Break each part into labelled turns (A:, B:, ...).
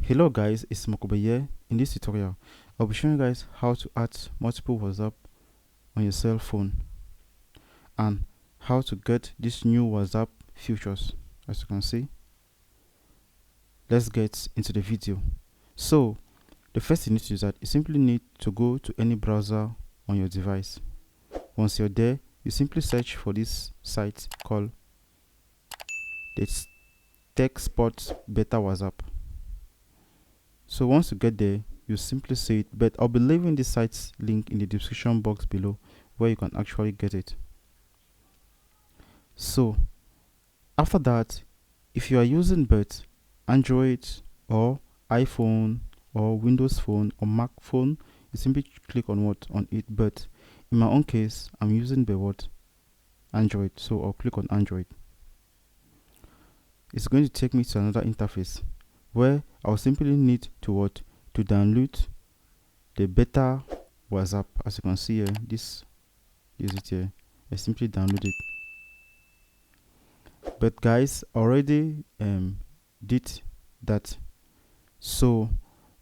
A: Hello guys, it's Makobe here. In this tutorial, I'll be showing you guys how to add multiple WhatsApp on your cell phone and how to get these new WhatsApp features. As you can see, let's get into the video. So the first thing you need to do is that you simply need to go to any browser on your device. Once you're there, you simply search for this site called the Tech Spot Beta WhatsApp. So once you get there, you simply say it, but I'll be leaving the site's link in the description box below where you can actually get it. So after that, if you are using both Android or iPhone or Windows phone or Mac phone, you simply click on what on it. But in my own case, I'm using the what Android, so I'll click on Android. It's going to take me to another interface where I'll simply need to download the beta WhatsApp. As you can see here, this is it here. I simply download it. But guys, already did that. So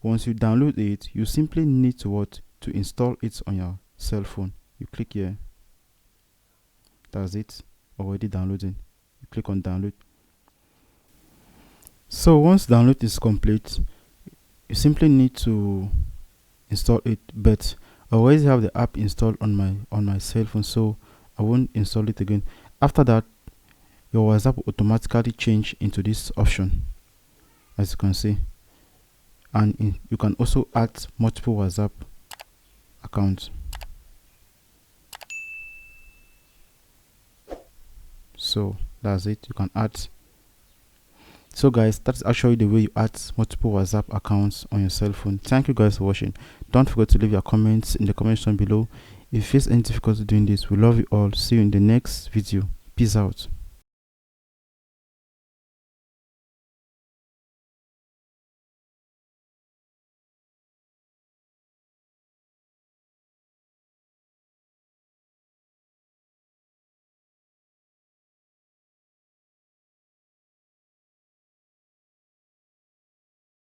A: once you download it, you simply need to install it on your cell phone. You click here. That's it. Already downloading. You click on download. So once download is complete, you simply need to install it, but I always have the app installed on my cell phone, so I won't install it again. After that, your WhatsApp will automatically change into this option, as you can see, and you can also add multiple WhatsApp accounts. So that's it. You can add. So guys, that's actually the way you add multiple WhatsApp accounts on your cell phone. Thank you guys for watching. Don't forget to leave your comments in the comment section below. If you face any difficulty doing this, we love you all. See you in the next video. Peace out.